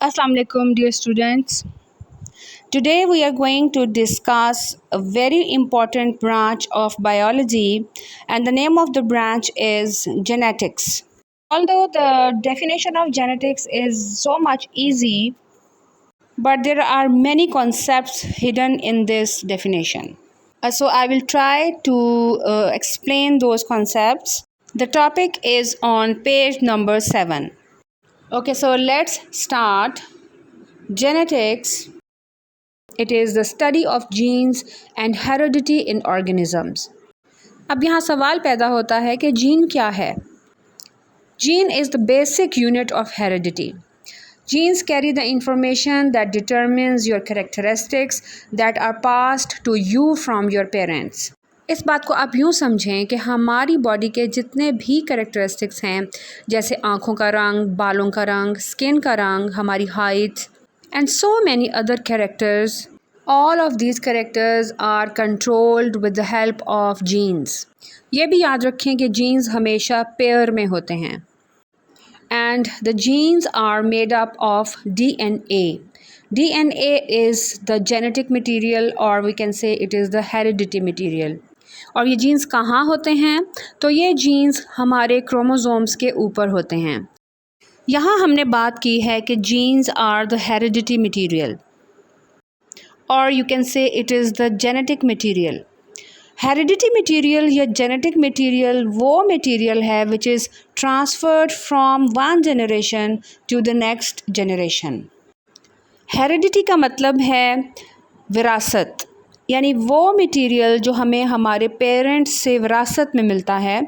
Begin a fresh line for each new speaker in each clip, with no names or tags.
Assalamu alaikum, dear students. Today we are going to discuss a very important branch of biology, and the name of the branch is genetics. Although the definition of genetics is so much easy, but there are many concepts hidden in this definition. So I will try to explain those concepts. The topic is on page number 7. Okay, so let's start. Genetics, it is the study of genes and heredity in organisms. अब यहाँ सवाल पैदा होता है कि gene क्या है? Gene is the basic unit of heredity. Genes carry the information that determines your characteristics that are passed to you from your parents. इस बात को आप यूँ समझें कि हमारी बॉडी के जितने भी कैरेक्टरिस्टिक्स हैं, जैसे आँखों का रंग, बालों का रंग, स्किन का रंग, हमारी height and so many other characters, all of these characters are controlled with the help of genes. ये भी याद रखें कि genes हमेशा पेयर में होते हैं. And the genes are made up of DNA. DNA is the genetic material, or we can say it is the heredity material. और ये जीन्स कहाँ होते हैं? तो ये जीन्स हमारे क्रोमोसोम्स के ऊपर होते हैं. यहाँ हमने बात की है कि genes are the heredity material, और you can say it is the genetic material. Heredity material या जेनेटिक मटीरियल वो मटीरियल है which is transferred from one generation to the next generation. Heredity का मतलब है विरासत, यानी वो मटीरियल जो हमें हमारे पेरेंट्स से विरासत में मिलता है,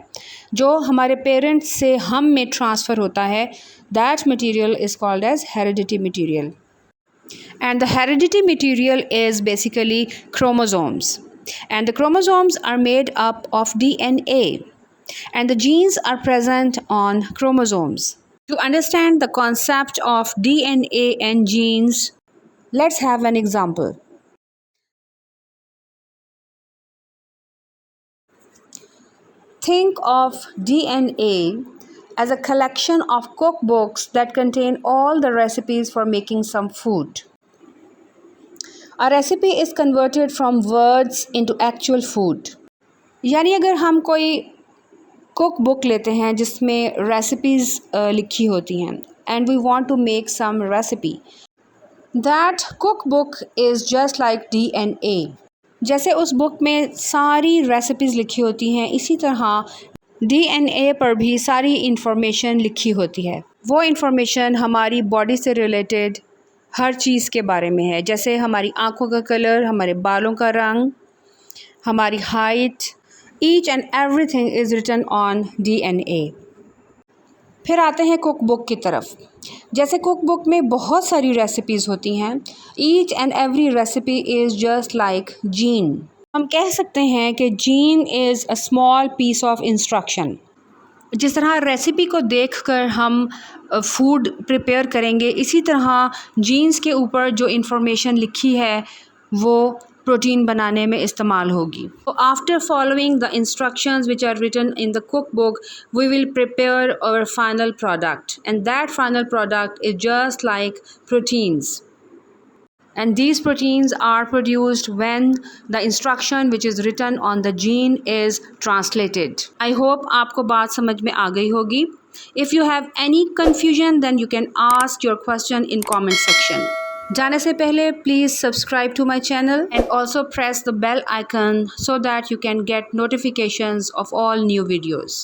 जो हमारे पेरेंट्स से हम में ट्रांसफ़र होता है, that material is called as heredity material. And the heredity material is basically chromosomes, and the chromosomes are made up of DNA, and the genes are present on chromosomes. To understand the concept of DNA and genes, let's have an example. Think of DNA as a collection of cookbooks that contain all the recipes for making some food. A recipe is converted from words into actual food. यानी अगर हम कोई cook book लेते हैं जिसमें recipes लिखी होती हैं, and we want to make some recipe, that cookbook is just like DNA. जैसे उस बुक में सारी रेसिपीज़ लिखी होती हैं, इसी तरह DNA पर भी सारी इंफॉर्मेशन लिखी होती है. वो इंफॉर्मेशन हमारी बॉडी से रिलेटेड हर चीज़ के बारे में है, जैसे हमारी आँखों का कलर, हमारे बालों का रंग, हमारी height, each and everything is written on DNA. फिर आते हैं कुक बुक की तरफ. जैसे कुक बुक में बहुत सारी रेसिपीज़ होती हैं, each and every recipe is just like gene. हम कह सकते हैं कि gene is a small piece of instruction. जिस तरह रेसिपी को देखकर हम फूड प्रिपेयर करेंगे, इसी तरह जीन्स के ऊपर जो इंफॉर्मेशन लिखी है वो प्रोटीन बनाने में इस्तेमाल होगी. तो after following the instructions which are written in the cook book, we will prepare our final product, and that final product is just like proteins. And these proteins are produced when the instruction which is written on the gene is translated. I hope आपको बात समझ में आ गई होगी. If you have any confusion, then you can ask your question in comment section. जाने से पहले please subscribe to my channel and also press the bell icon so that you can get notifications of all new videos.